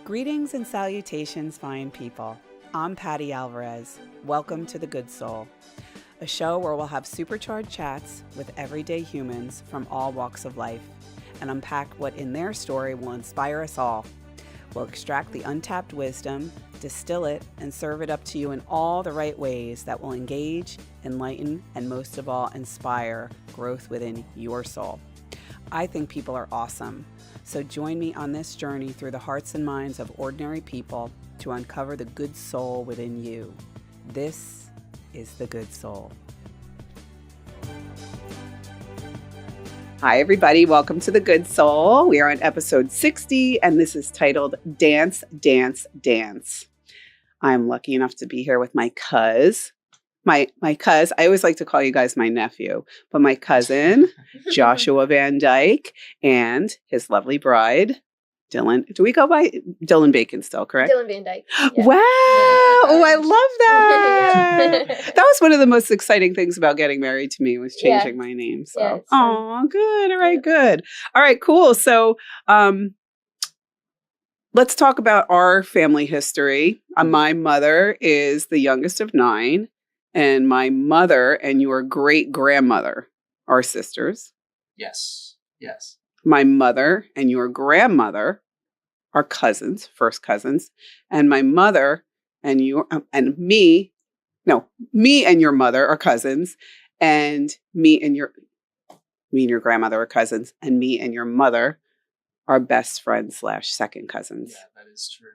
Greetings and salutations, fine people. I'm Patti Alvarez. Welcome to The Good Soul, a show where we'll have supercharged chats with everyday humans from all walks of life and unpack what in their story will inspire us all. We'll extract the untapped wisdom, distill it, and serve it up to you in all the right ways that will engage, enlighten, and most of all, inspire growth within your soul. I think people are awesome. So join me on this journey through the hearts and minds of ordinary people to uncover the good soul within you. This is The Good Soul. Hi, everybody. Welcome to The Good Soul. We are on episode 60, and this is titled Dance, Dance, Dance. I'm lucky enough to be here with my cuz. My cuz, I always like to call you guys my nephew, but my cousin, Joshua Van Dyke, and his lovely bride, Dylan. Do we go by Dylan Bacon still, correct? Dylan Van Dyke. Yeah. Wow. Yeah. Oh, I love that. That was one of the most exciting things about getting married to me was changing my name. So, oh, good. All right, good. All right, cool. So, let's talk about our family history. My mother is the youngest of 9. And my mother and your great-grandmother are sisters. Yes. Yes. My mother and your grandmother are cousins, first cousins. And my mother and me and your mother are cousins. And me and your grandmother are cousins. And me and your mother are best friends / second cousins. Yeah, that is true.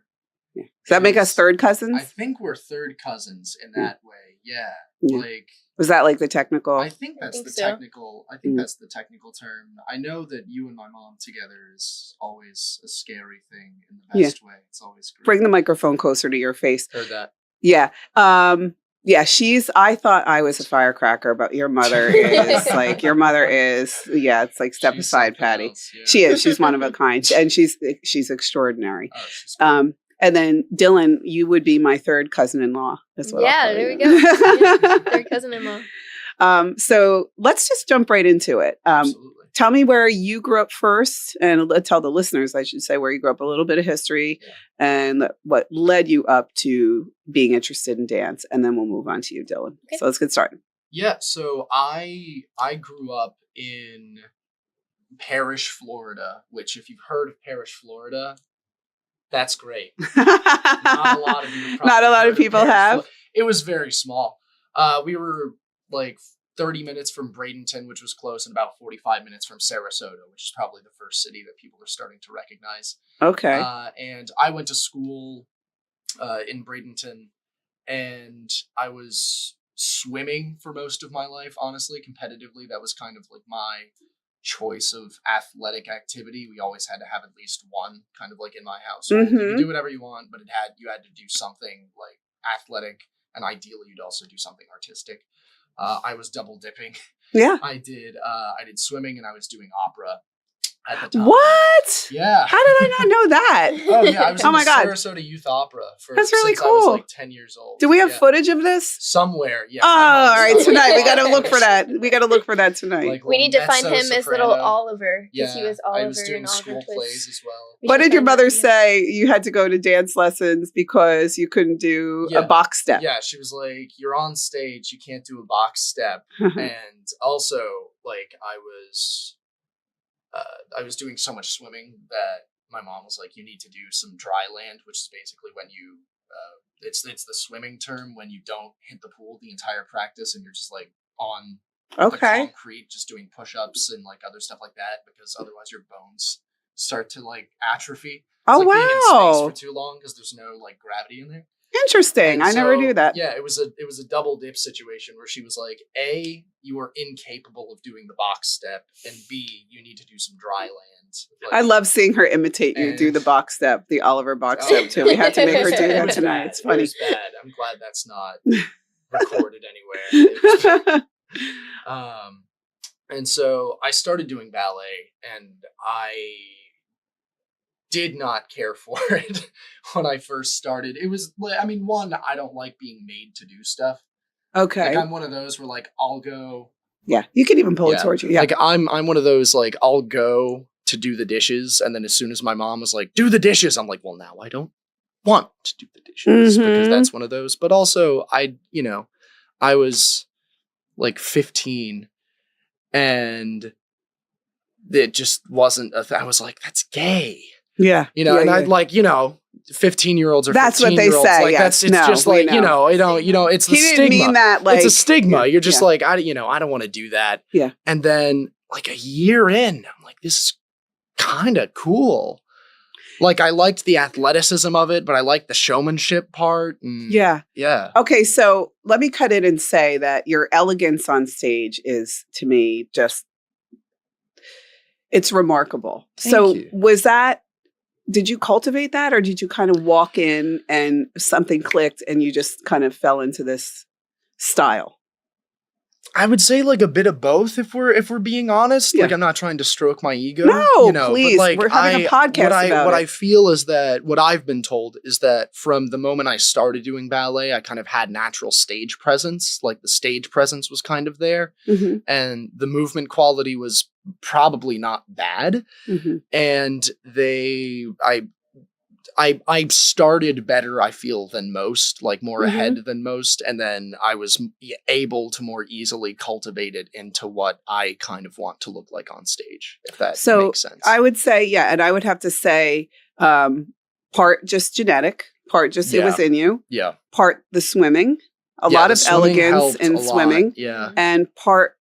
Yeah. Does that make us third cousins? I think we're third cousins in that way. Yeah. Like, was that like the technical? I think that's technical. I think that's the technical term. I know that you and my mom together is always a scary thing in the best way. It's always great. Bring the microphone closer to your face. Heard that. Yeah. Yeah, I thought I was a firecracker, but your mother is it's like step She's aside, Patti. Else, yeah. She is. She's one of a kind. And she's extraordinary. Oh, she's cool. And then Dylan, you would be my third cousin-in-law as well. Yeah, there we go. Yeah, third cousin-in-law. So let's just jump right into it. Absolutely. Tell me where you grew up first, and tell the listeners, I should say, where you grew up, a little bit of history and what led you up to being interested in dance. And then we'll move on to you, Dylan. Okay. So let's get started. Yeah, so I grew up in Parrish, Florida, which if you've heard of Parrish, Florida, that's great. Not a lot of people have. It was very small. We were like 30 minutes from Bradenton, which was close, and about 45 minutes from Sarasota, which is probably the first city that people are starting to recognize. Okay. And I went to school in Bradenton, and I was swimming for most of my life, honestly, competitively. That was kind of like my choice of athletic activity. We always had to have at least one, kind of like in my house. You could do whatever you want, but you had to do something like athletic, and ideally you'd also do something artistic. I was double dipping. Yeah. I did swimming, and I was doing opera at the time. What? Yeah. How did I not know that? Oh yeah, I was in the God. Sarasota Youth Opera That's really since cool. I was like 10 years old. Do we have footage of this? Somewhere, yeah. Oh, all right, tonight. We got to look for that. We got to look for that tonight. Like we need to find him soprano. as little Oliver. Yeah, he was Oliver I was doing in school Oliver plays as well. What did your mother say? You had to go to dance lessons because you couldn't do a box step. Yeah, she was like, "You're on stage, you can't do a box step." And also, like, I was doing so much swimming that my mom was like, "You need to do some dry land," which is basically when you it's the swimming term when you don't hit the pool the entire practice and you're just like on the concrete just doing push-ups and like other stuff like that, because otherwise your bones start to like atrophy. It's like being in space for too long because there's no like gravity in there. Interesting. I never knew that. Yeah, it was a double dip situation where she was like, A, you are incapable of doing the box step, and B, you need to do some dry land. Like, I love seeing her imitate you do the box step, the Oliver box step too. We had to make her do that tonight. It's funny. It was bad. I'm glad that's not recorded anywhere. And so I started doing ballet, and I did not care for it when I first started. It was, I mean, one, I don't like being made to do stuff. Okay. Like, I'm one of those where, like, I'll go. Yeah, you can even pull it towards you. Yeah. Like, I'm one of those, like, I'll go to do the dishes. And then as soon as my mom was like, do the dishes, I'm like, well, now I don't want to do the dishes because that's one of those. But also I was like 15 and it just wasn't I was like, that's gay. Yeah. I'd like, 15-year-olds or that's what they say. Like, yes. it's just like, it's the stigma. He didn't mean that like. It's a stigma. You're just like, I don't want to do that. Yeah. And then like a year in, I'm like, this is kind of cool. Like I liked the athleticism of it, but I liked the showmanship part. Yeah. Yeah. Okay. So let me cut in and say that your elegance on stage is, to me, just, it's remarkable. Thank you. Did you cultivate that, or did you kind of walk in and something clicked and you just kind of fell into this style? I would say like a bit of both if we're being honest. Yeah. Like I'm not trying to stroke my ego. No, please. But like, we're having a podcast what I feel is that what I've been told is that from the moment I started doing ballet, I kind of had natural stage presence. Like the stage presence was kind of there. And the movement quality was probably not bad. And I started better, I feel, than most, like more ahead than most. And then I was able to more easily cultivate it into what I kind of want to look like on stage, if that makes sense. I would say, yeah. And I would have to say part just genetic, part just it was in you. Yeah. Part the swimming, a lot of elegance in swimming. Yeah. And part,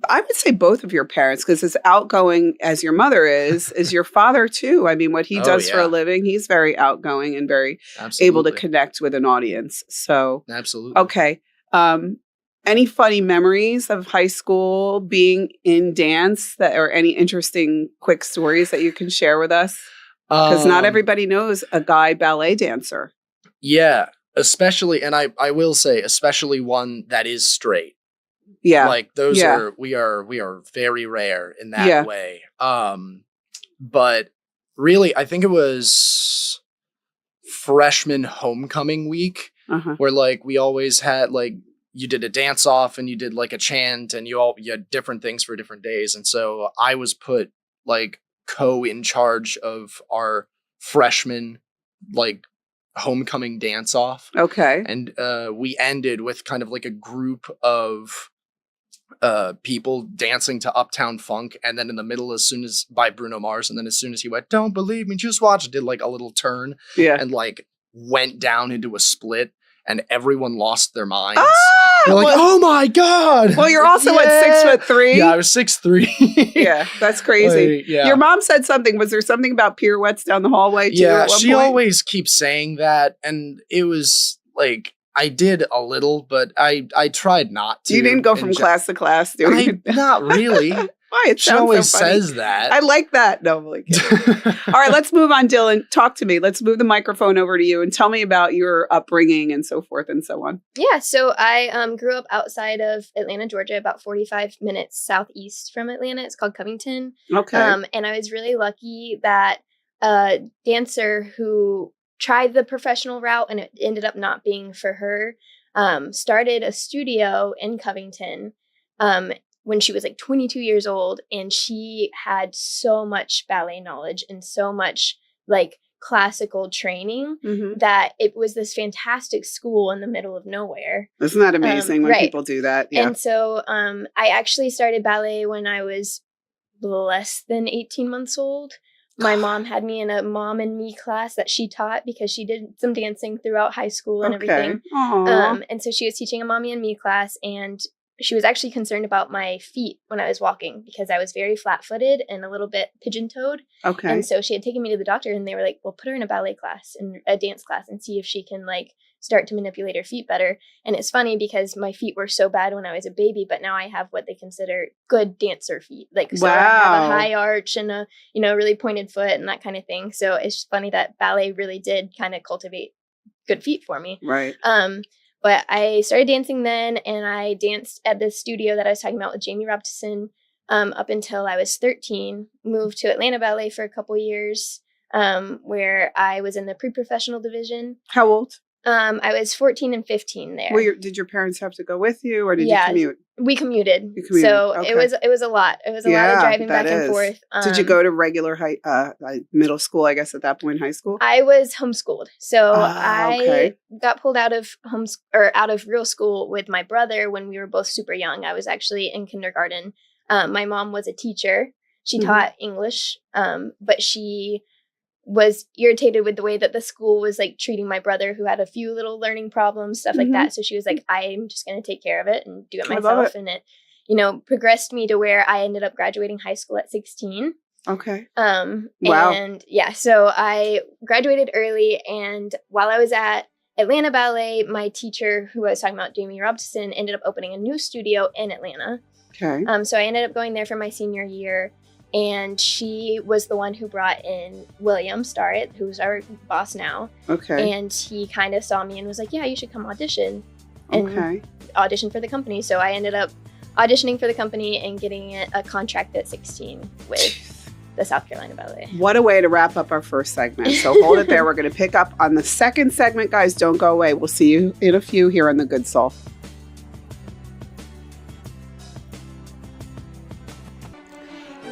I would say both of your parents, because as outgoing as your mother is your father too. I mean, what he does for a living, he's very outgoing and very able to connect with an audience. So, absolutely. Okay. Any funny memories of high school being in dance or any interesting quick stories that you can share with us? Because not everybody knows a guy ballet dancer. Yeah, especially, and I will say, especially one that is straight. Yeah. Like those we are very rare in that way. But really, I think it was freshman homecoming week where like we always had like, you did a dance off and you did like a chant and you had different things for different days. And so I was put like in charge of our freshman like homecoming dance off. Okay. And we ended with kind of like a group of people dancing to Uptown Funk, and then in the middle, by Bruno Mars, and then as soon as he went, "Don't believe me, just watch," did like a little turn, and like went down into a split, and everyone lost their minds. They're like, "Oh my god!" Well, you're also what, 6'3"? Yeah, I was 6'3". Yeah, that's crazy. Like, yeah. Your mom said something. Was there something about pirouettes down the hallway too? Yeah, at one she point? always keeps saying that, and it was like, I did a little, but I tried not to. You didn't go from class to class, not really. Why? It she sounds always so funny. says that. I like that. No, I'm like, all right, let's move on, Dylan. Talk to me. Let's move the microphone over to you and tell me about your upbringing and so forth and so on. Yeah, so I grew up outside of Atlanta, Georgia, about 45 minutes southeast from Atlanta. It's called Covington. Okay. And I was really lucky that a dancer who tried the professional route and it ended up not being for her, started a studio in Covington when she was like 22 years old, and she had so much ballet knowledge and so much like classical training that it was this fantastic school in the middle of nowhere. Isn't that amazing when people do that? Yeah. And so I actually started ballet when I was less than 18 months old. My mom had me in a mom and me class that she taught because she did some dancing throughout high school and everything. And so she was teaching a mommy and me class, and she was actually concerned about my feet when I was walking because I was very flat-footed and a little bit pigeon-toed. Okay. And so she had taken me to the doctor, and they were like, well, put her in a ballet class and a dance class and see if she can like start to manipulate her feet better. And it's funny because my feet were so bad when I was a baby, but now I have what they consider good dancer feet. Like, so I have a high arch and a, really pointed foot and that kind of thing. So it's funny that ballet really did kind of cultivate good feet for me. Right. But I started dancing then, and I danced at the studio that I was talking about with Jamie Robson up until I was 13. Moved to Atlanta Ballet for a couple years, where I was in the pre-professional division. How old? I was 14 and 15 there. Did your parents have to go with you, or did you Yeah, commute? we commuted. You commuted. So Okay. it was a lot. It was a lot of driving back and forth. Did you go to regular middle school, I guess, at that point, high school? I was homeschooled. So okay. I got pulled out of out of real school with my brother when we were both super young. I was actually in kindergarten. My mom was a teacher. She taught English, but she was irritated with the way that the school was like treating my brother, who had a few little learning problems, stuff like that. So she was like, I'm just going to take care of it and do it myself. And it, progressed me to where I ended up graduating high school at 16. Okay. Wow. And yeah, so I graduated early, and while I was at Atlanta Ballet, my teacher, who I was talking about, Jamie Robson, ended up opening a new studio in Atlanta. Okay. So I ended up going there for my senior year. And she was the one who brought in William Starrett, who's our boss now. Okay. And he kind of saw me and was like, yeah, you should come audition. And audition for the company. So I ended up auditioning for the company and getting a contract at 16 with the South Carolina Ballet. What a way to wrap up our first segment. So hold it there. We're going to pick up on the second segment, guys. Don't go away. We'll see you in a few here on The Good Soul.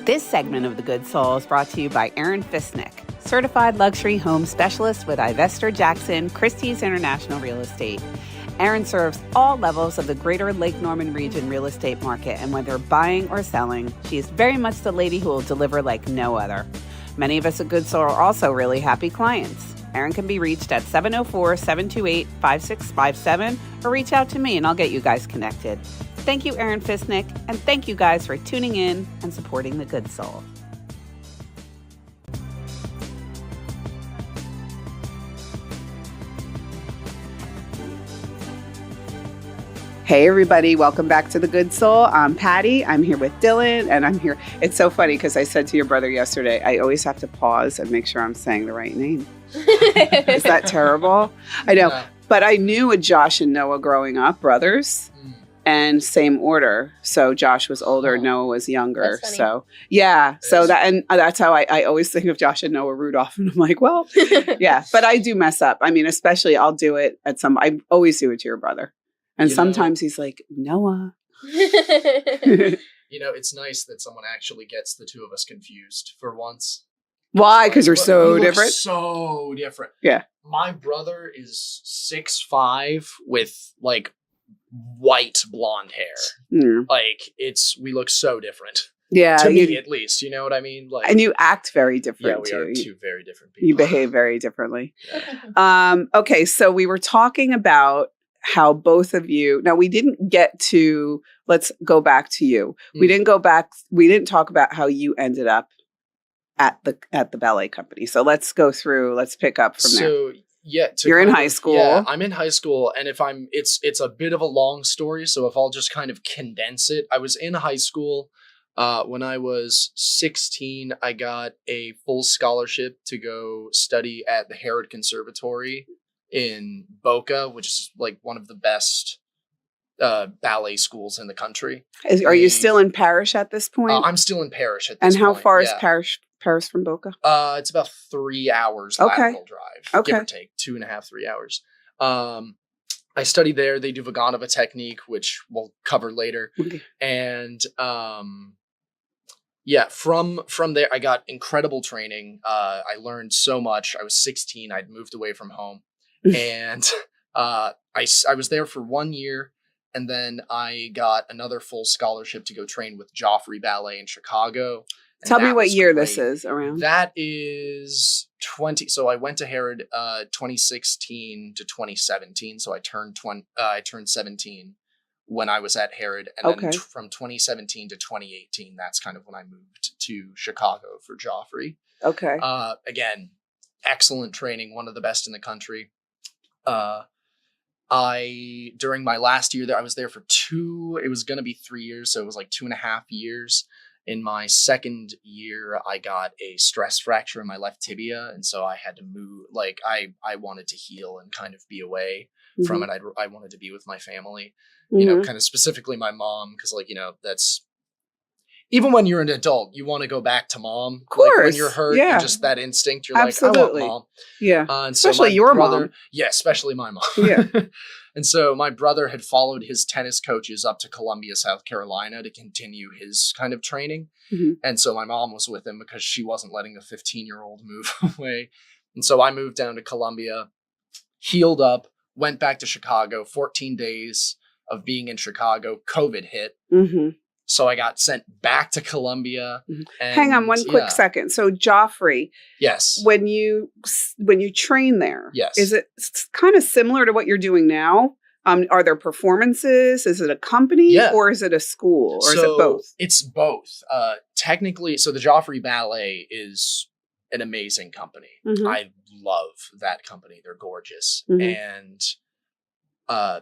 This segment of The Good Soul is brought to you by Aaron Fisnick, certified luxury home specialist with Ivester Jackson Christie's International Real Estate. Aaron serves all levels of the greater Lake Norman region real estate market, and whether buying or selling, she is very much the lady who will deliver like no other. Many of us at Good Soul are also really happy clients. Aaron can be reached at 704-728-5657 or reach out to me and I'll get you guys connected. Thank you, Aaron Fisnick, and thank you guys for tuning in and supporting The Good Soul. Hey everybody, welcome back to The Good Soul. I'm Patti. I'm here with Dylan, and I'm here. It's so funny because I said to your brother yesterday, I always have to pause and make sure I'm saying the right name. Is that terrible? I know. No. But I knew a Josh and Noah growing up, brothers. And same order. So Josh was older, Noah was younger. So yeah. So that's how I always think of Josh and Noah Rudolph. And I'm like, well, yeah. But I do mess up. I mean, especially I'll do it I always do it to your brother. And sometimes he's like, Noah. It's nice that someone actually gets the two of us confused for once. Why? Because we're so different? So different. Yeah. My brother is 6'5" with like white blonde hair. Like we look so different. Yeah. To me, at least. You know what I mean? Like, and you act very different too. Yeah, we are two very different people. You behave very differently. Yeah. Okay, so we were talking about how both of you, now we didn't get to, let's go back to you. We didn't talk about how you ended up at the ballet company. So let's pick up from there. Yeah, you're in high school. Yeah, I'm in high school, and it's a bit of a long story. So if I'll just kind of condense it, I was in high school when I was 16. I got a full scholarship to go study at the Herod Conservatory in Boca, which is like one of the best ballet schools in the country. Are you still in Parrish at this point? I'm still in Parrish at this point. And how far is Paris from Boca? It's about 3 hours lateral drive, give or take 2.5, 3 hours. I studied there. They do Vaganova technique, which we'll cover later. Okay. And from there, I got incredible training. I learned so much. I was 16. I'd moved away from home, and I was there for 1 year. And then I got another full scholarship to go train with Joffrey Ballet in Chicago. Tell me what year this is around. That is 20. So I went to Herod 2016 to 2017. So I turned 17 when I was at Herod. And then from 2017 to 2018, that's kind of when I moved to Chicago for Joffrey. Okay. Again, excellent training, one of the best in the country. During my last year there, I was there for it was going to be 3 years. So it was like 2.5 years. In my second year, I got a stress fracture in my left tibia. And so I had to move, like I wanted to heal and kind of be away from it. I wanted to be with my family, kind of specifically my mom. Cause even when you're an adult, you want to go back to mom. Of course. Like when you're hurt, yeah. and just that instinct, you're Absolutely. like, I want mom. Yeah. And so especially my your brother, mom. Yeah, especially my mom. Yeah. And so my brother had followed his tennis coaches up to Columbia, South Carolina to continue his kind of training. Mhm. And so my mom was with him because she wasn't letting the 15-year-old move away. And so I moved down to Columbia, healed up, went back to Chicago, 14 days of being in Chicago, COVID hit. Mm-hmm. So I got sent back to Columbia. Mhm. And, Hang on one quick second. So Joffrey, Yes. when you train there, Yes. is it kind of similar to what you're doing now? Are there performances? Is it a company Yeah. or is it a school or is it both? It's both. Technically, so the Joffrey Ballet is an amazing company. Mhm. I love that company. They're gorgeous. Mhm. And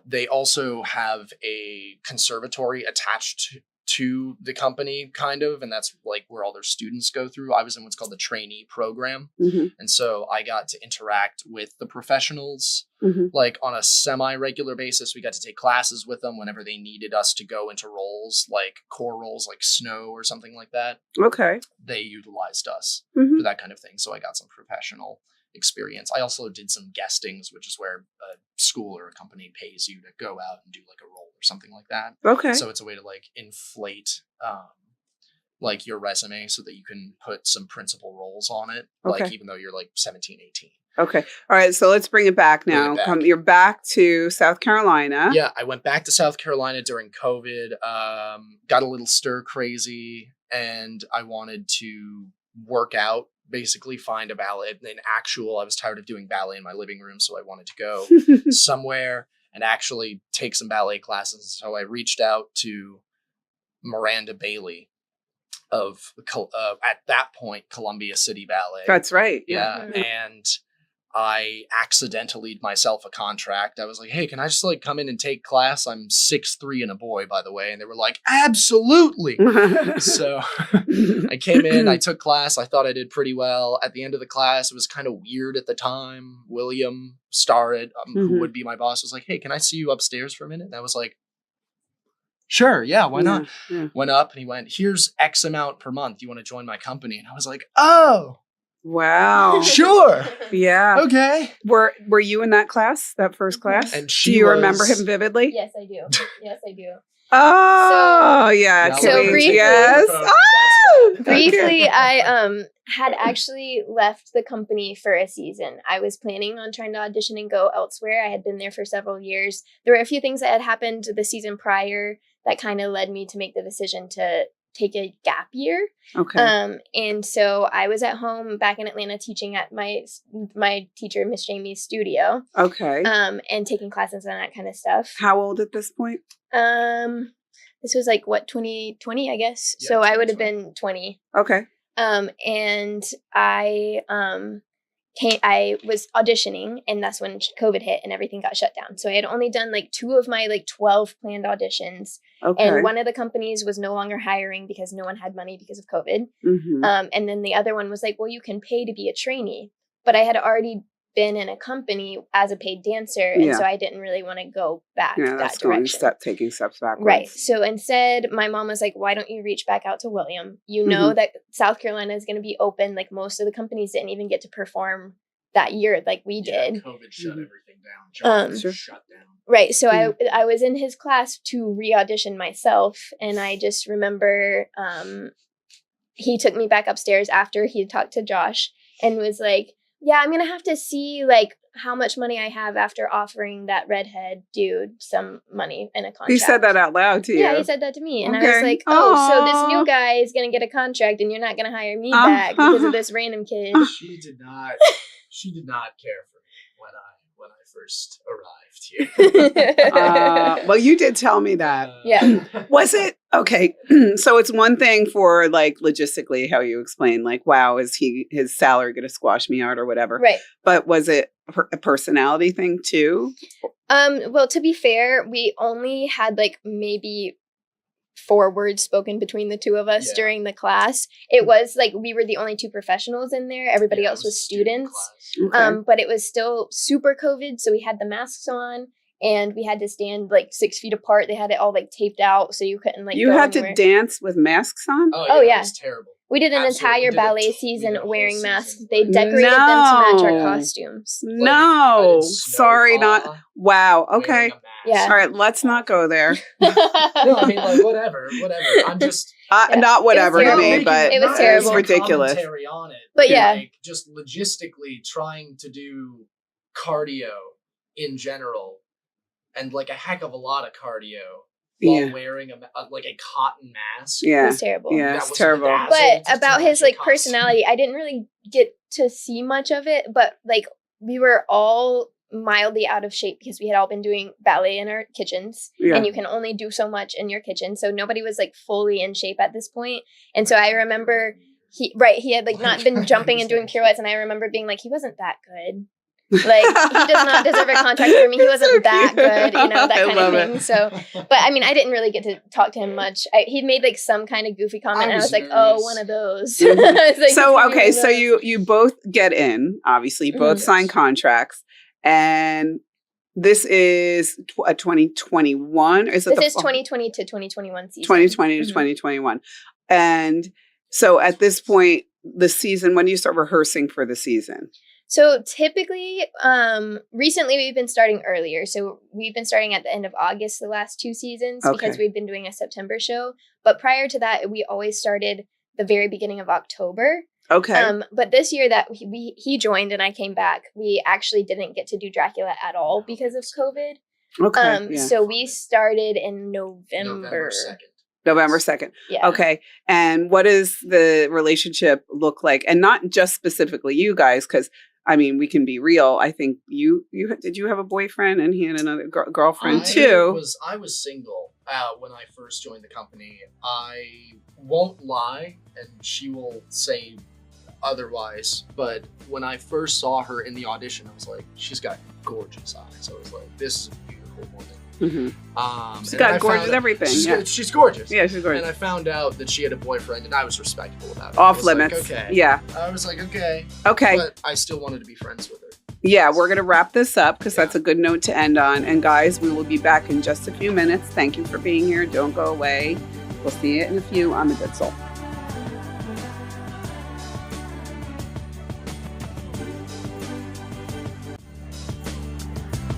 they also have a conservatory attached to the company, kind of, and that's like where all their students go through. I was in what's called the trainee program. Mhm. And so I got to interact with the professionals Mhm. like on a semi-regular basis. We got to take classes with them whenever they needed us to go into roles, like core roles like Snow or something like that. Okay. They utilized us Mhm. for that kind of thing. So I got some professional experience. I also did some guestings, which is where a school or a company pays you to go out and do like a role or something like that. Okay. So it's a way to like inflate like your resume so that you can put some principal roles on it, like Okay. even though you're like 17, 18. Okay. All right. So let's bring it back Bring it now. back. You're back to South Carolina. Yeah, I went back to South Carolina during COVID, got a little stir crazy, and I wanted to work out, basically find a ballet, I was tired of doing ballet in my living room, so I wanted to go somewhere and actually take some ballet classes. So I reached out to Miranda Bailey of, at that point, Columbia City Ballet. That's right. Yeah, and I accidentally myself a contract. I was like, hey, can I just like come in and take class? I'm 6'3" and a boy, by the way. And they were like, absolutely. So I came in, I took class. I thought I did pretty well. At the end of the class, it was kind of weird at the time. William Starrett, who would be my boss, was like, hey, can I see you upstairs for a minute? And I was like, sure, yeah, why not? Yeah. Went up and he went, here's X amount per month. You want to join my company? And I was like, oh, Wow. sure. Yeah. Okay. Were you in that class, that first class? And do you remember him vividly? Yes, I do. Yes, I do. Oh, yeah. Now can so we- briefly- yes. Oh, Briefly, I had actually left the company for a season. I was planning on trying to audition and go elsewhere. I had been there for several years. There were a few things that had happened the season prior that kind of led me to make the decision to take a gap year. Okay. And so I was at home back in Atlanta teaching at my teacher, Miss Jamie's studio, Okay. and taking classes and that kind of stuff. How old at this point? This was like 2020, I guess. Yeah, so I would have 2020. been 20. Okay. And I was auditioning, and that's when COVID hit and everything got shut down. So I had only done like 2 of my like 12 planned auditions. Okay. And one of the companies was no longer hiring because no one had money because of COVID. Mhm. And then the other one was like, well, you can pay to be a trainee. But I had already been in a company as a paid dancer. And Yeah. so I didn't really want to go back Yeah, that that's going direction. taking steps backwards. Right. So instead, my mom was like, why don't you reach back out to William? You know that South Carolina is going to be open. Like most of the companies didn't even get to perform that year like we Yeah, did. COVID shut Mhm. everything down. Job Sure. shut down. Right. So Yeah. I was in his class to re-audition myself. And I just remember he took me back upstairs after he had talked to Josh and was like, yeah, I'm going to have to see like how much money I have after offering that redhead dude some money in a contract. He said that out loud to you. Yeah, he said that to me. And I was Okay. like, oh, so this Aw. new guy is going to get a contract and you're not going to hire me back because of this random kid. She did not care for me when I first arrived here. Well, you did tell me that. Yeah. Was it okay? So it's one thing for like logistically how you explain, like, wow, is his salary going to squash me out or whatever? Right. But was it a personality thing too? Well, to be fair, we only had like maybe 4 words spoken between the 2 of us Yeah. during the class. It was like we were the only 2 professionals in there. Everybody Yeah, it else was a student students. class. Okay. But it was still super COVID, so we had the masks on, and we had to stand like 6 feet apart. They had it all like taped out so you couldn't like You go had anywhere. to dance with masks on? Oh, yeah. It was terrible. We did an Absolutely. entire We did ballet we season did a whole wearing season. masks. They decorated them to match our costumes. Like, I No, did snow sorry, paw, not. Wow. wearing Okay. a mask. Yeah. All right, let's not go there. No, I mean, like, whatever. I'm just Yeah. Not whatever to terrible. me, but It was not terrible. it's ridiculous. commentary on it, But yeah. like, just logistically trying to do cardio in general, and like a heck of a lot of cardio while Yeah. wearing a cotton mask. It Yeah. was terrible. Yeah, That it's was terrible. bedazzled But to about match his your like costume. personality, I didn't really get to see much of it, but like we were all mildly out of shape because we had all been doing ballet in our kitchens, Yeah. and you can only do so much in your kitchen, so nobody was like fully in shape at this point. And so I remember he had like not been jumping and doing pirouettes, and I remember being like, he wasn't that good. Like, he does not deserve a contract for me. He wasn't So that cute. good, you know, that I kind of love it. thing. So, but I mean, I didn't really get to talk to him much. He'd made like some kind of goofy comment, I and I was was like, nervous. "Oh, one of those." Mhm. I was like, So "One okay, of so those." you both get in, obviously, you both Mhm. sign contracts, and this is a 2021. Is it This the is 2020 to 2021 season. 2020 to Mhm. 2021? And so at this point, the season, when do you start rehearsing for the season? So typically, recently we've been starting earlier. So we've been starting at the end of August the last 2 seasons because Okay. we've been doing a September show. But prior to that, we always started the very beginning of October. Okay. But this year that he joined and I came back, we actually didn't get to do Dracula at all because of COVID. Okay. Yeah. So we started in November. November 2nd. November 2nd. Yeah. Okay. And what does the relationship look like? And not just specifically you guys, because I mean, we can be real. I think you did you have a boyfriend and he had another girlfriend too? I was single when I first joined the company. I won't lie, and she will say otherwise, but when I first saw her in the audition, I was like, she's got gorgeous eyes. I was like, this is a beautiful woman. Mm-hmm. She's And got I gorgeous found- everything. She's, Yeah. she's gorgeous. Yeah, she's gorgeous. And I found out that she had a boyfriend, and I was respectful about it. Off I was like, limits. okay. Yeah. I was like, okay. Okay. But I still wanted to be friends with her. Yeah, we're going to wrap this up because Yeah. that's a good note to end on. And guys, we will be back in just a few minutes. Thank you for being here. Don't go away. We'll see you in a few on The Good Soul.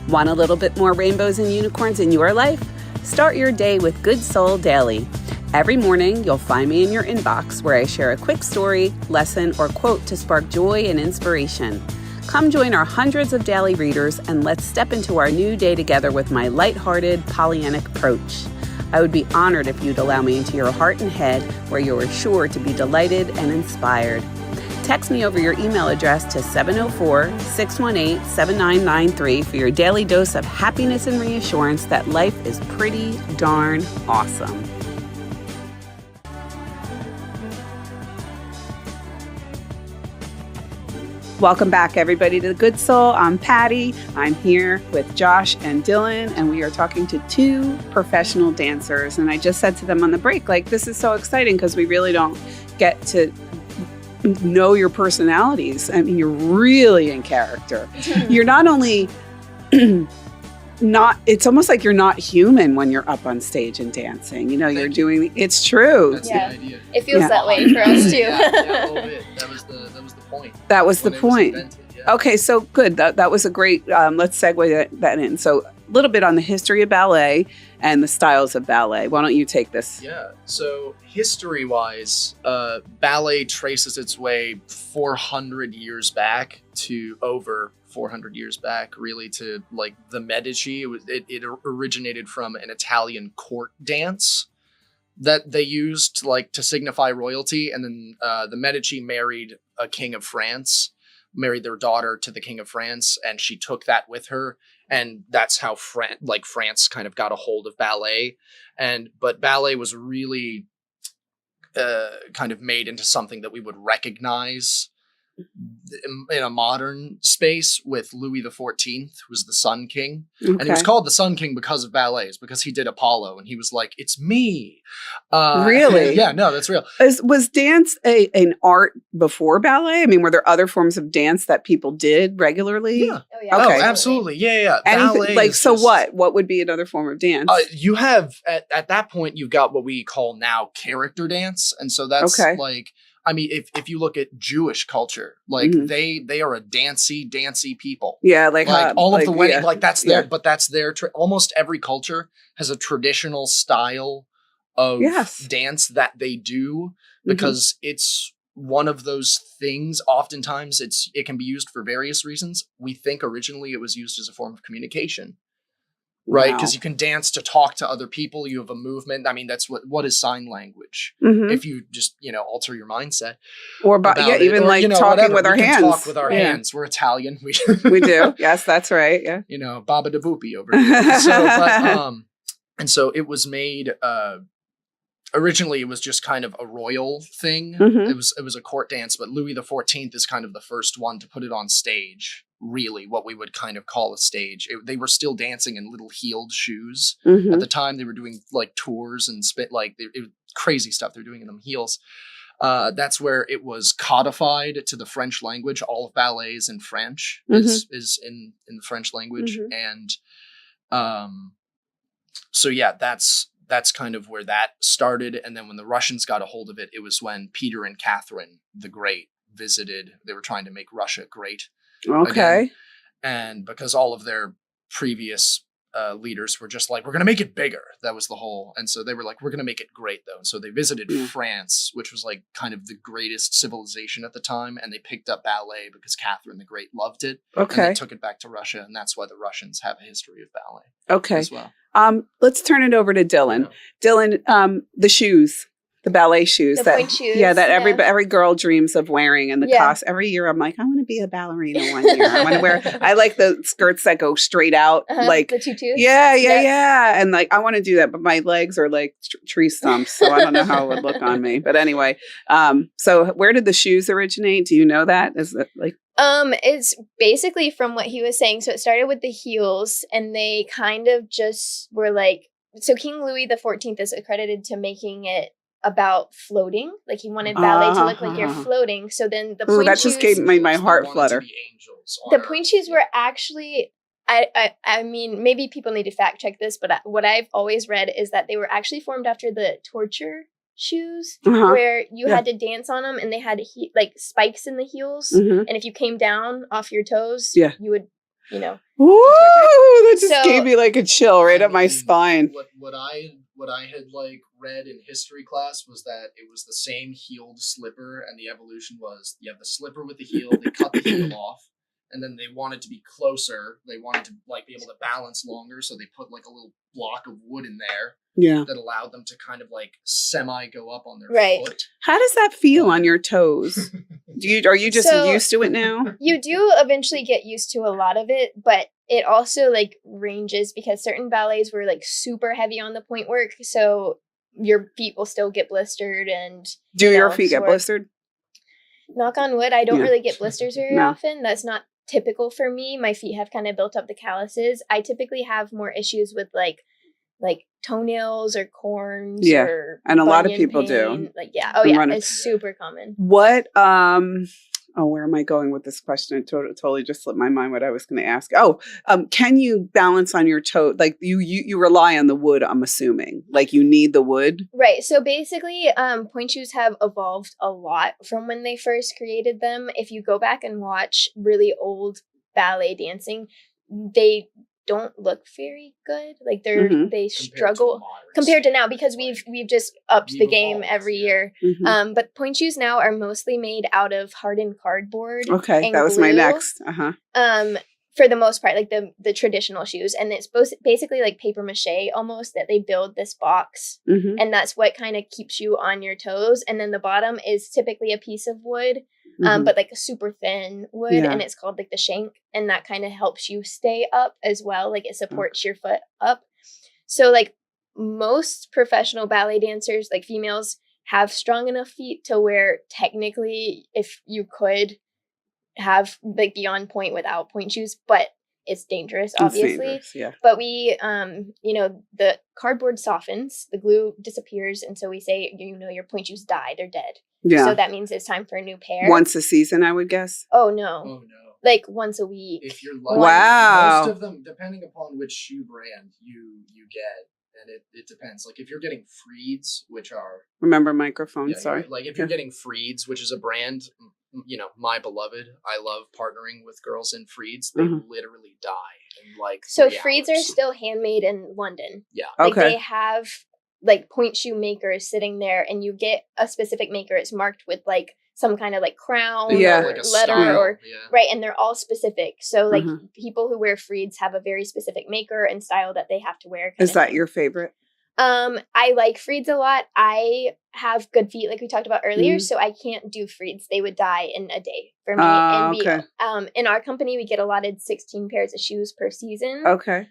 Want a little bit more rainbows and unicorns in your life? Start your day with Good Soul Daily. Every morning, you'll find me in your inbox where I share a quick story, lesson, or quote to spark joy and inspiration. Come join our hundreds of daily readers and let's step into our new day together with my lighthearted, Pollyannic approach. I would be honored if you'd allow me into your heart and head where you are sure to be delighted and inspired. Text me over your email address to 704-618-7993 for your daily dose of happiness and reassurance that life is pretty darn awesome. Welcome back, everybody, to The Good Soul. I'm Patti. I'm here with Josh and Dylan, and we are talking to 2 professional dancers. And I just said to them on the break, like, this is so exciting because we really don't get to know your personalities. I mean, you're really in character. You're not only it's almost like you're not human when you're up on stage and dancing. You know, you're doing, it's true. That's Yeah. the idea. It feels Yeah. that way for us too. Yeah, a little bit. That was the point. That was the when it was point. invented, yeah. Okay, so good. That was a great, let's segue that in. So a little bit on the history of ballet and the styles of ballet. Why don't you take this? Yeah. So history-wise, ballet traces its way 400 years back to over 400 years back, really, to like the Medici. It originated from an Italian court dance that they used like to signify royalty, and then the Medici married a king of France, married their daughter to the king of France, and she took that with her, and that's how France kind of got a hold of ballet. But ballet was really kind of made into something that we would recognize in a modern space with Louis XIV, who was the Sun King. Okay. And he was called the Sun King because of ballets, because he did Apollo, and he was like, it's me. Really? Yeah, no, that's real. Was dance an art before ballet? I mean, were there other forms of dance that people did regularly? Yeah. Oh, yeah. Okay. Oh, absolutely. Yeah. Anything, Ballet like, is so just- what would be another form of dance? You have, at that point, you've got what we call now character dance. And so that's Okay. like, I mean, if you look at Jewish culture, like they are a dancey people. Yeah, like all of the wedding, yeah. like that's their, but that's their. Almost every culture has a traditional style of dance that they do, because it's one of those things. Oftentimes, it can be used for various reasons. We think originally it was used as a form of communication. Right, because you can dance to talk to other people. You have a movement. I mean, that's what is sign language. If you just alter your mindset, or even like talking whatever. with our we hands. Can talk with our hands. We're Italian. We do. Yes, that's right. Yeah. Baba da Boopy over here. So, and so it was made. Originally, it was just kind of a royal thing. It was a court dance, but Louis XIV is kind of the first one to put it on stage. Really, what we would kind of call a stage. They were still dancing in little heeled shoes at the time. They were doing like tours and crazy stuff they're doing in them heels. That's where it was codified to the French language. All of ballet is in French, is in the French language, and so yeah, that's kind of where that started. And then when the Russians got a hold of it, it was when Peter and Catherine the Great visited. They were trying to make Russia great. Okay. Again. And because all of their previous leaders were just like, we're going to make it bigger. That was the whole. And so they were like, we're going to make it great, though. And so they visited France, which was like kind of the greatest civilization at the time. And they picked up ballet because Catherine the Great loved it. Okay. And they took it back to Russia. And that's why the Russians have a history of ballet. Okay. As well. Let's turn it over to Dylan. Yeah. Dylan, the shoes. The ballet shoes, point shoes, that every girl dreams of wearing, and the cost. Every year, I'm like, I want to be a ballerina one year. I want to wear. I like the skirts that go straight out, like the tutus. Yeah, and like I want to do that, but my legs are like tree stumps, so I don't know how it would look on me. But anyway, so where did the shoes originate? Do you know that? Is it like? It's basically from what he was saying. So it started with the heels, and they kind of just were like. So King Louis XIV is accredited to making it about floating, like he wanted ballet to look like you're floating. So then the point shoes, that just made my heart flutter. The point shoes were actually, I mean, maybe people need to fact check this, but what I've always read is that they were actually formed after the torture shoes, where you had to dance on them, and they had like spikes in the heels, and if you came down off your toes, you would, Ooh, that just gave me like a chill right up my spine. What I had like read in history class was that it was the same heeled slipper, and the evolution was you have the slipper with the heel, they cut the heel off, and then they wanted to be closer. They wanted to like be able to balance longer, so they put like a little block of wood in there. Yeah. That allowed them to kind of like semi go up on their foot. How does that feel on your toes? Are you just used to it now? You do eventually get used to a lot of it, but it also like ranges because certain ballets were like super heavy on the point work, so your feet will still get blistered. And do your feet get blistered? Knock on wood, I don't really get blisters very often. That's not typical for me. My feet have kind of built up the calluses. I typically have more issues with like toenails or corns. Or and a lot of people do. It's super common. What where am I going with this question? It totally just slipped my mind what I was going to ask. Can you balance on your toe? Like you rely on the wood, I'm assuming. Like you need the wood? Right. So basically, point shoes have evolved a lot from when they first created them. If you go back and watch really old ballet dancing, they don't look very good. Like they struggle compared to now because we've just upped the game every year. But point shoes now are mostly made out of hardened cardboard. Okay, that was my next. For the most part, like the traditional shoes, and it's basically like paper mache almost that they build this box, and that's what kind of keeps you on your toes. And then the bottom is typically a piece of wood. But like a super thin wood, and it's called like the shank, and that kind of helps you stay up as well. Like it supports your foot up. So like most professional ballet dancers, like females, have strong enough feet to where technically if you could have like be on point without point shoes, but it's dangerous, obviously. It's dangerous, yeah. But we, the cardboard softens, the glue disappears, and so we say, your point shoes die, they're dead. Yeah. So that means it's time for a new pair. Once a season, I would guess. Oh no. Oh no. Like once a week. If you're lucky, Wow. most of them, depending upon which shoe brand you get, and it depends. Like if you're getting Freeds, which are Remember microphone, sorry. Like if you're getting Freeds, which is a brand, my beloved, I love partnering with girls in Freeds. They literally die in like 3 Freeds hours. are still handmade in London. Yeah. Like Okay. they have like point shoe makers sitting there, and you get a specific maker. It's marked with like some kind of like crown Yeah. or Like a letter style, or yeah. right, and they're all specific. So like Mhm. people who wear Freeds have a very specific maker and style that they have to wear. Is that your favorite? I like Freeds a lot. I have good feet, like we talked about earlier, so I can't do Freeds. They would die in a day for me. And we, Okay. in our company, we get allotted 16 pairs of shoes per season. Okay.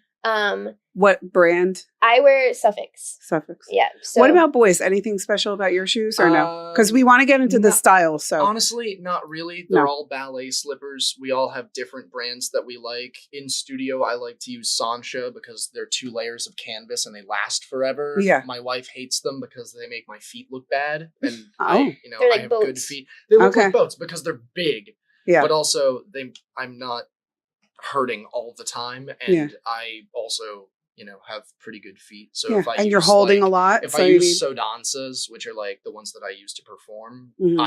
What brand? I wear Suffolks. Suffolks. Yeah. So What about boys? Anything special about your shoes or no? Because we want to get into the no- style. So Honestly, not really. They're No. all ballet slippers. We all have different brands that we like. In studio, I like to use Sancha because they're 2 layers of canvas and they last forever. Yeah. My wife hates them because they make my feet look bad. And Oh. They're like I have good boats. feet. They look Okay. like boats because they're big. yeah. But also I'm not hurting all the time. And Yeah. I also, have pretty good feet. So Yeah. if I And you're use, holding like, a lot. if so I you use need- Sodansas, which are like the ones that I use to perform, Mhm.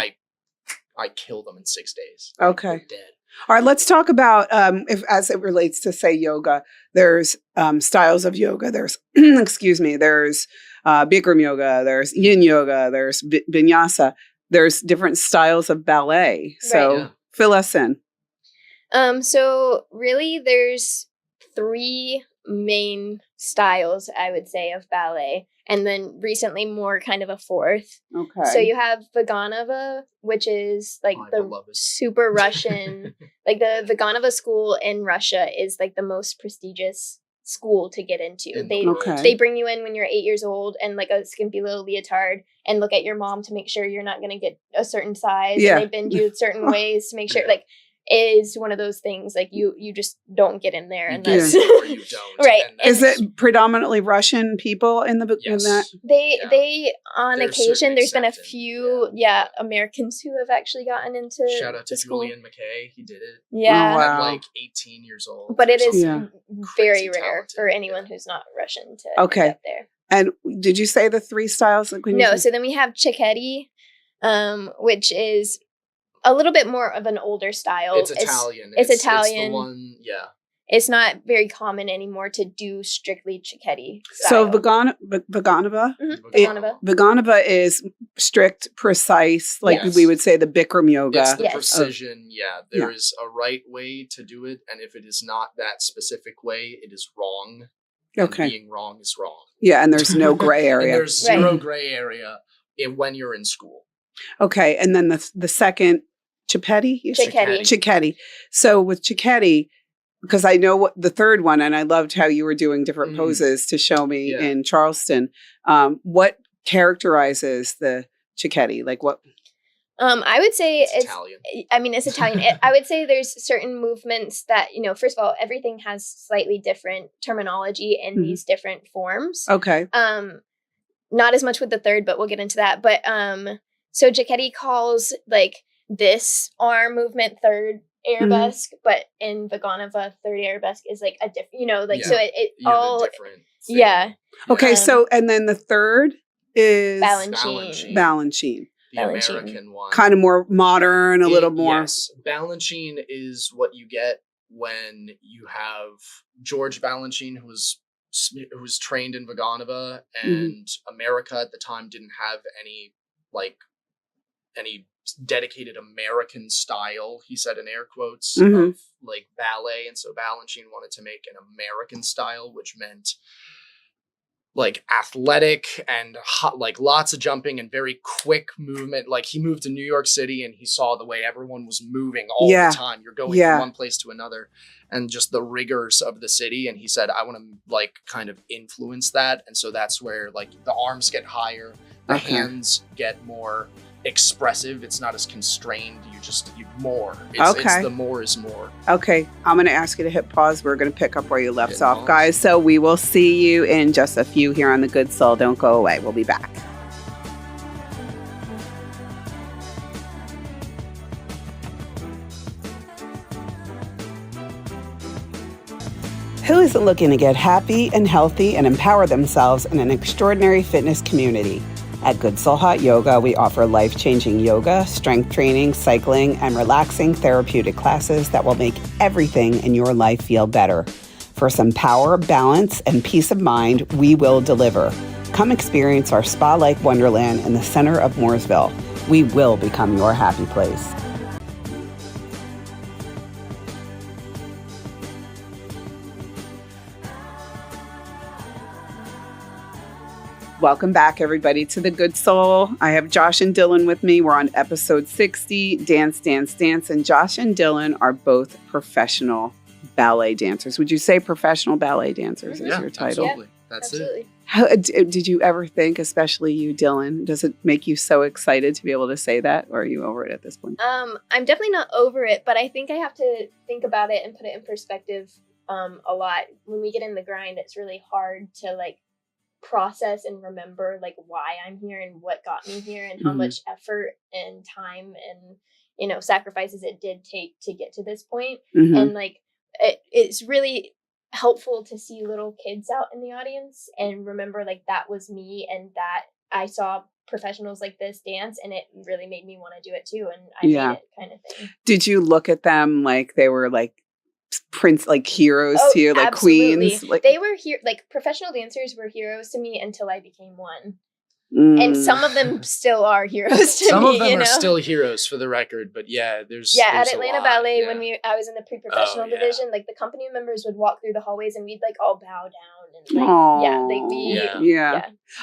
I kill them in 6 days. Okay. They're dead. All right, let's talk about if as it relates to say yoga. There's styles of yoga. There's excuse me. There's Bikram yoga. There's Yin yoga. There's Vinyasa. There's different styles of ballet. So Yeah. fill us in. So really there's 3 main styles, I would say, of ballet, and then recently more kind of a 4th. Okay. So you have Vaganova, which is like My the beloved. super Russian, like the Vaganova school in Russia is like the most prestigious school to get into. In the They world. Okay. they bring you in when you're 8 years old and like a skimpy little leotard and look at your mom to make sure you're not going to get a certain size. Yeah. And they bend you certain ways to make sure Yeah. like it is one of those things like you just don't get in there You unless get it or you don't. Right. And Is that's- it predominantly Russian people in the Yes. in that? Yeah. they on There's occasion certain there's been a exception, few Americans who have actually gotten into Shout out to the school. Julian McKay. He did it. Yeah. Oh, wow. At like 18 years old. But or it is Yeah. very Crazy rare talented, for anyone yeah. who's not Russian to Okay. end up there. And did you say the 3 styles? Like when you No, said- so then we have Cecchetti, which is a little bit more of an older style. It's Italian. it's It's Italian. the one, yeah. It's not very common anymore to do strictly Cecchetti so style. Vaganova. Vaganova. Vaganova is strict, precise, like Yes. we would say the Bikram yoga. It's the Yes. precision, yeah. Yeah. There is a right way to do it, and if it is not that specific way, it is wrong. And Okay. being wrong is wrong. Yeah, and there's no gray And area. there's Right. 0 gray area when you're in school. Okay, and then the second Cecchetti? You said? Cecchetti. Cecchetti. So with Cecchetti, because I know what the third one, and I loved how you were doing different Mm. poses to show me Yeah. in Charleston. What characterizes the Cecchetti? Like what? I would say It's it's Italian. I mean, it's Italian. I would say there's certain movements that, first of all, everything has slightly different terminology in Mhm. these different forms. Okay. Not as much with the third, but we'll get into that. But so Cecchetti calls like this arm movement third arabesque, but in Vaganova, third arabesque is like a different, like so Yeah. it You have a all different thing. yeah. Okay, Um, so and then the third is Balanchine. Balanchine. The Balanchine. American one. Kind of more modern, a little more. Yes. Balanchine is what you get when you have George Balanchine, who was trained in Vaganova, and America at the time didn't have any dedicated American style, he said in air quotes, Mhm. of like ballet, and so Balanchine wanted to make an American style, which meant like athletic and like lots of jumping and very quick movement. Like he moved to New York City and he saw the way everyone was moving all Yeah. the time. You're going Yeah. from one place to another, and just the rigors of the city. And he said, I want to like kind of influence that. And so that's where like the arms get higher, the Okay. hands get more expressive. It's not as constrained. You more. It's the more is more. Okay, I'm going to ask you to hit pause. We're going to pick up where you left off, Pause. guys. So we will see you in just a few here on The Good Soul. Don't go away. We'll be back. Who isn't looking to get happy and healthy and empower themselves in an extraordinary fitness community? At Good Soul Hot Yoga, we offer life-changing yoga, strength training, cycling, and relaxing therapeutic classes that will make everything in your life feel better. For some power, balance, and peace of mind, we will deliver. Come experience our spa-like wonderland in the center of Mooresville. We will become your happy place. Welcome back, everybody, to The Good Soul. I have Josh and Dylan with me. We're on episode 60, Dance, Dance, Dance. And Josh and Dylan are both professional ballet dancers. Would you say professional ballet dancers is your title? Absolutely. That's Absolutely. it. How, did you ever think, especially you, Dylan, does it make you so excited to be able to say that? Or are you over it at this point? I'm definitely not over it, but I think I have to think about it and put it in perspective a lot. When we get in the grind, it's really hard to process and remember why I'm here and what got me here and how much effort and time and sacrifices it did take to get to this point. And it's really helpful to see little kids out in the audience and remember that was me and that I saw professionals like this dance and it really made me want to do it too, and I made it kind of thing. Did you look at them like they were prince heroes to you, absolutely. queens? They were here, professional dancers were heroes to me until I became one. And some of them still are heroes to Some me. of them are still heroes, for the record, but there's at a Atlanta lot, Ballet when I was in the pre-professional division, the company members would walk through the hallways and we'd all bow down and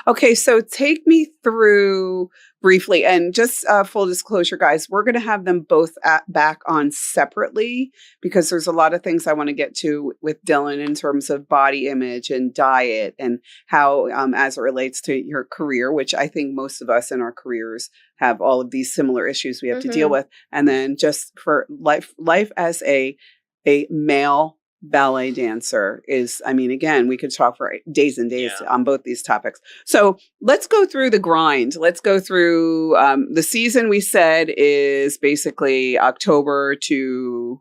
Okay, so take me through briefly, and just full disclosure, guys, we're going to have them both back on separately because there's a lot of things I want to get to with Dylan in terms of body image and diet and how as it relates to your career, which I think most of us in our careers have all of these similar issues we have to deal with. And then just for life as a male ballet dancer is, again, we could talk for days and days on both these topics. So let's go through the grind. Let's go through the season. We said is basically October to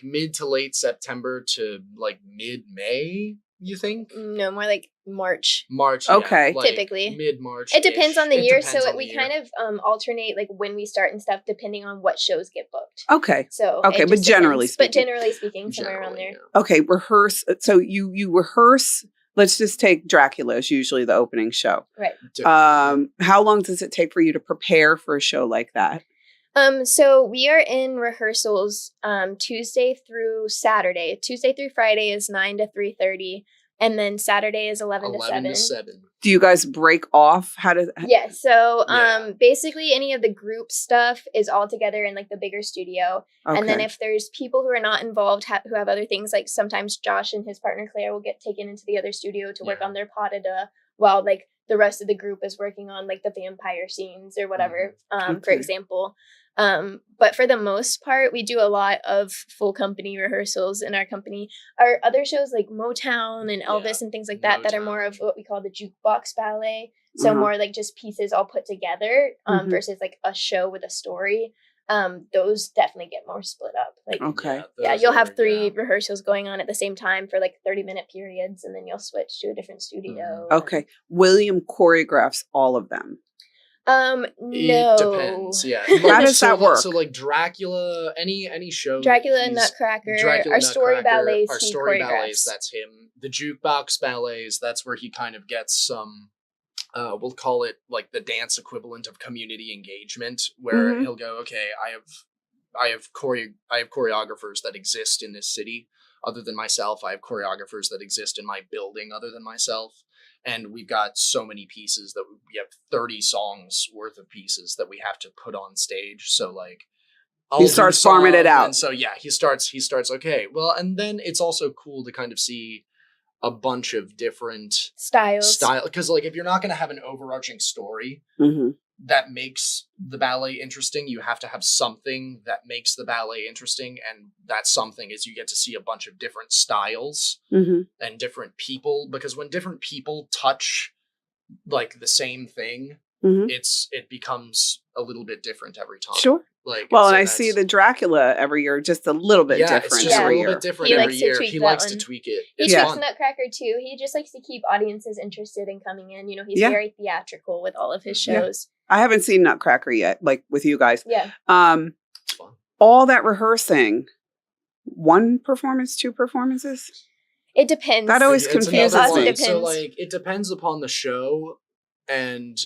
mid to late September to mid-May, you think? No, more March. Okay. Typically. Mid-March. It depends on the year, so we kind of alternate when we start and stuff depending on what shows get booked. Okay. So but generally speaking. Somewhere around there. Okay, rehearse. So you rehearse. Let's just take Dracula is usually the opening show. Right. How long does it take for you to prepare for a show like that? So we are in rehearsals Tuesday through Saturday. Tuesday through Friday is 9 to 3:30. And then Saturday is 11 to 7. Do you guys break off? So basically any of the group stuff is all together in the bigger studio. Okay. And then if there's people who are not involved, who have other things, sometimes Josh and his partner Claire will get taken into the other studio to work on their pas de deux while the rest of the group is working on the vampire scenes or whatever, for example. But for the most part, we do a lot of full company rehearsals in our company. Our other shows Motown and Elvis and things like that, that are more of what we call the jukebox ballet. So more just pieces all put together versus a show with a story. Those definitely get more split up. You'll have 3 rehearsals going on at the same time for 30-minute periods, and then you'll switch to a different studio. Okay. William choreographs all of them. No. It depends. Yeah. How does that work? So Dracula, any show. Dracula and Nutcracker. Our story ballets. Our story ballets. That's him. The jukebox ballets. That's where he kind of gets some. We'll call it the dance equivalent of community engagement, where he'll go, okay, I have choreographers that exist in this city other than myself. I have choreographers that exist in my building other than myself. And we've got so many pieces that we have 30 songs worth of pieces that we have to put on stage. So he starts farming it out. And so he starts, okay, well, and then it's also cool to kind of see a bunch of different styles. Because if you're not going to have an overarching story, that makes the ballet interesting. You have to have something that makes the ballet interesting, and that something is you get to see a bunch of different styles and different people, because when different people touch like the same thing, it becomes a little bit different every time. Sure. Like, well, and I see the Dracula every year just a little bit different. It's just every a little year. bit different every year. He likes to tweak it. He It's tweaks fun. Nutcracker too. He just likes to keep audiences interested in coming in. You know, he's very theatrical with all of his shows. I haven't seen Nutcracker yet, like with you guys. Yeah. It's fun. All that rehearsing, 1 performance, 2 performances? It depends. That always confuses me. So like it depends upon the show and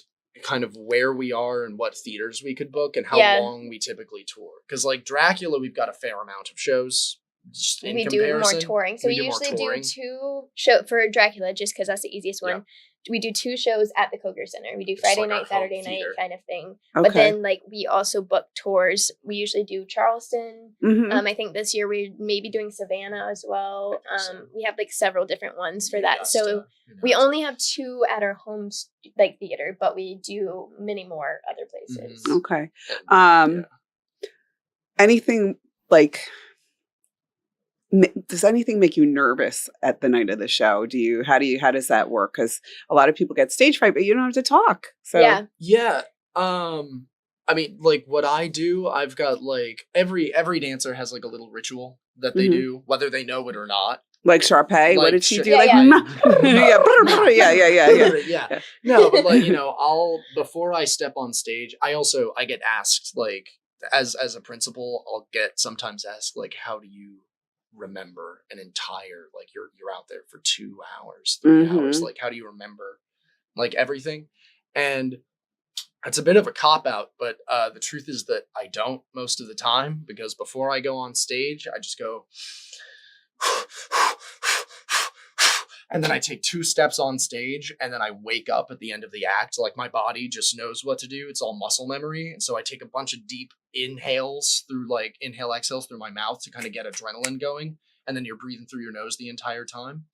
kind of where we are and what theaters we could book and how long we typically tour. Because like Dracula, we've got a fair amount of shows. We do more touring. So we usually do 2 shows for Dracula, just because that's the easiest one. Yeah. We do 2 shows at the Koger Center. We do Friday night, Saturday night kind of thing. Okay. But then like we also book tours. We usually do Charleston. I think this year we're maybe doing Savannah as well. We have like several different ones for that. So we only have 2 at our home like theater, but we do many more other places. Okay. Anything like, does anything make you nervous at the night of the show? How does that work? Because a lot of people get stage fright, but you don't have to talk. So yeah. I mean, like what I do, I've got like every dancer has like a little ritual that they do, whether they know it or not. Like Sharpay, what did she do? Yeah. Yeah. No, but like, you know, before I step on stage, I get asked, like, as a principal, I'll get sometimes asked, like, how do you remember an entire, like, you're out there for 2 hours, 3 hours, like, how do you remember like everything? And it's a bit of a cop-out, but the truth is that I don't most of the time, because before I go on stage, I just go and then I take 2 steps on stage, and then I wake up at the end of the act. Like my body just knows what to do. It's all muscle memory. And so I take a bunch of deep inhales through like exhales through my mouth to kind of get adrenaline going. And then you're breathing through your nose the entire time.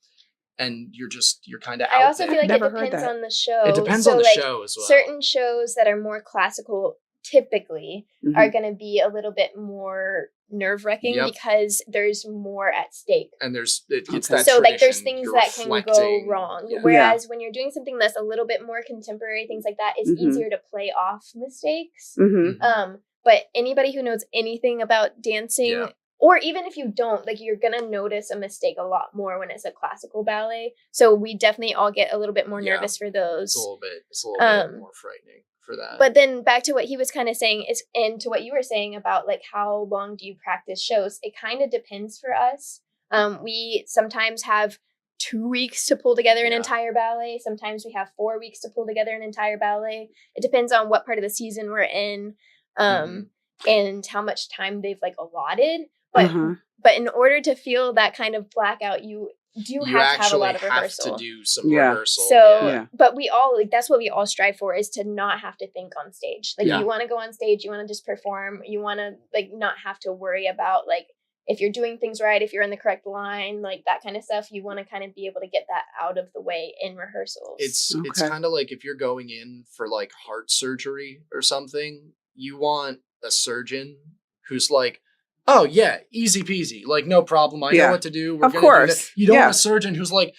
And you're kind of out. I also there. feel like it depends on the show. It depends on the show as well. Certain shows that are more classical typically are going to be a little bit more nerve-wracking because there's more at stake. And it's that so tradition. Like there's things that can go wrong. Yeah. Whereas when you're doing something that's a little bit more contemporary, things like that, it's easier to play off mistakes. But anybody who knows anything about dancing, or even if you don't, like you're gonna notice a mistake a lot more when it's a classical ballet. So we definitely all get a little bit more nervous for those. It's a little bit more frightening for that. But then back to what he was kind of saying and to what you were saying about like how long do you practice shows? It kind of depends for us. We sometimes have 2 weeks to pull together an entire ballet. Sometimes we have 4 weeks to pull together an entire ballet. It depends on what part of the season we're in, and how much time they've like allotted. But in order to feel that kind of blackout, you have to have a lot of rehearsal. To do some rehearsal. So, but we all like that's what we all strive for, is to not have to think on stage. Like you want to go on stage, you want to just perform. You want to like not have to worry about like if you're doing things right, if you're in the correct line, like that kind of stuff. You want to kind of be able to get that out of the way in rehearsals. It's kind of like if you're going in for like heart surgery or something, you want a surgeon who's like, oh yeah, easy peasy, like no problem. I know what to do. Of course. You don't want a surgeon who's like,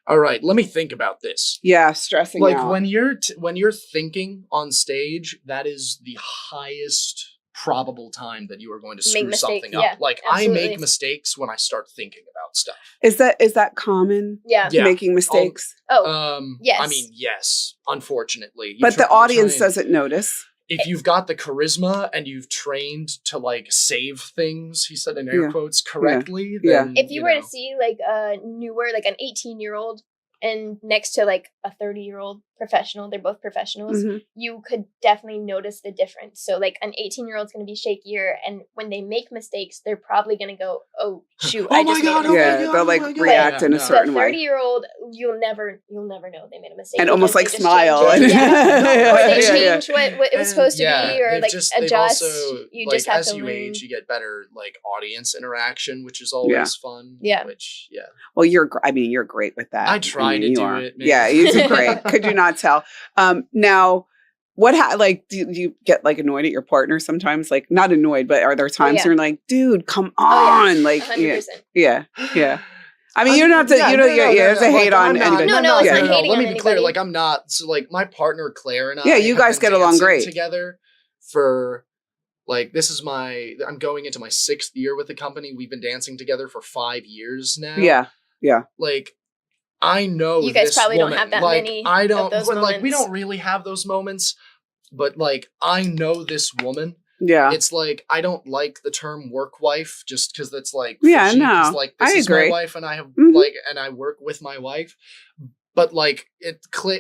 all right, let me think about this. Yeah, stressing like out. when you're thinking on stage, that is the highest probable time that you are going to screw something up. Like absolutely. I make mistakes when I start thinking about stuff. Is that common? Yeah. Making mistakes. Yes. I mean, yes. Unfortunately, but the audience doesn't notice. If you've got the charisma and you've trained to like save things, he said in air quotes correctly, then if you were to see like a newer, like an 18-year-old and next to like a 30-year-old professional, they're both professionals, you could definitely notice the difference. So like an 18-year-old's going to be shakier, and when they make mistakes, they're probably going to go, oh shoot, I just made a mistake. They'll like react in a certain way. The 30-year-old, you'll never know they made a mistake. And almost like smile. Or they change what it was supposed to be, or like adjust. You just have as to you learn. age, you get better like audience interaction, which is always fun. Well, you're great with that. I try to do it. Yeah, you do great. Could you not tell? Now, like, do you get like annoyed at your partner sometimes? Like, not annoyed, but are there times you're like, dude, come on. Like, 100%. yeah. I mean, you're not, it's a hate on anybody. No, it's not hating Let on me be clear. anybody. Like, I'm not, so like my partner, Claire, and I. Yeah, you guys get along great. Together for, like, I'm going into my 6th year with the company. We've been dancing together for 5 years now. Yeah. Like, I know you guys this probably woman. don't have that like, many I don't, of those but moments. like, we don't really have those moments. But like, I know this woman. Yeah. It's like, I don't like the term work wife just because it's like, yeah, fishy, no, like, this is agree. my wife and I have and I work with my wife. But like,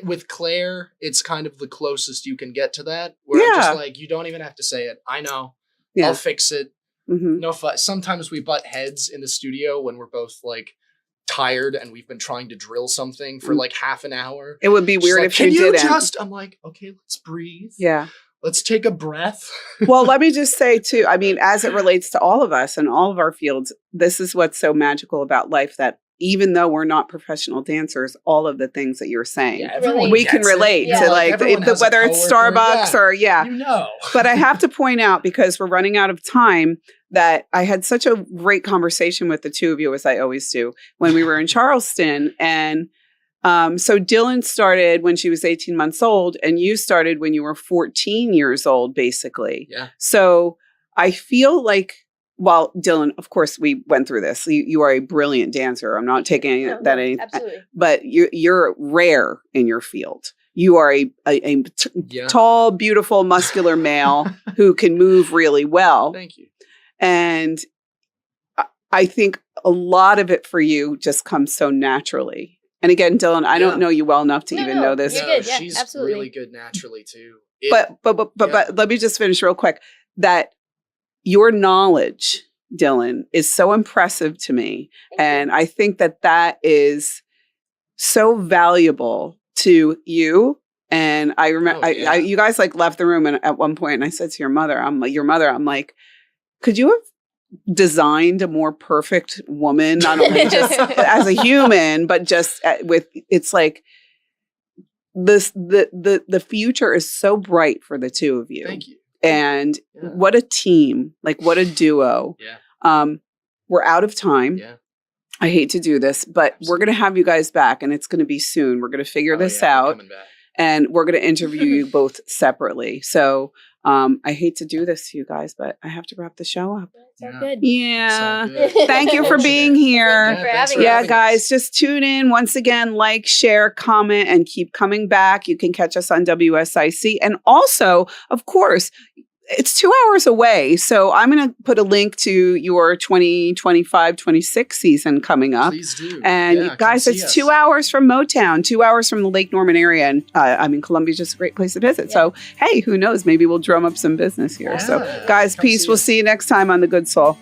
with Claire, it's kind of the closest you can get to that. Where I'm just like, you don't even have to say it. I know. I'll fix it. No fuss. Sometimes we butt heads in the studio when we're both like tired and we've been trying to drill something for like half an hour. It would be weird if you didn't. I'm like, okay, let's breathe. Yeah. Let's take a breath. Well, let me just say too, I mean, as it relates to all of us and all of our fields, this is what's so magical about life, that even though we're not professional dancers, all of the things that you're saying, we can relate to, like whether it's Starbucks or But I have to point out, because we're running out of time, that I had such a great conversation with the two of you, as I always do, when we were in Charleston. And so Dylan started when she was 18 months old, and you started when you were 14 years old, basically. Yeah. So I feel like, well, Dylan, of course, we went through this. You are a brilliant dancer. I'm not taking anything, absolutely. But you're rare in your field. You are a tall, beautiful, muscular male who can move really well. Thank you. And I think a lot of it for you just comes so naturally. And again, Dylan, I don't know you well enough to even know this. You're good. Yeah, she's absolutely. really good naturally too. But let me just finish real quick. That your knowledge, Dylan, is so impressive to me. And I think that is so valuable to you. And I remember you guys like left the room at one point, and I said to your mother, I'm like, could you have designed a more perfect woman, not only just as a human, but just it's like this, the future is so bright for the two of you. Thank you. And what a team, like what a duo. Yeah. We're out of time. Yeah. I hate to do this, but we're going to have you guys back, and it's going to be soon. We're going to figure this out, and we're going to interview you both separately. So I hate to do this to you guys, but I have to wrap the show up. So good. Yeah. Thank you for being here. Thank you for having us. Guys, just tune in. Once again, like, share, comment, and keep coming back. You can catch us on WSIC. And also, of course, it's 2 hours away. So I'm going to put a link to your 2025-26 season coming up. Please do. And guys, it's 2 hours from Motown, 2 hours from the Lake Norman area. And Columbia's just a great place to visit. Yeah. So, hey, who knows? Maybe we'll drum up some business here. So, guys, peace. We'll see you next time on The Good Soul.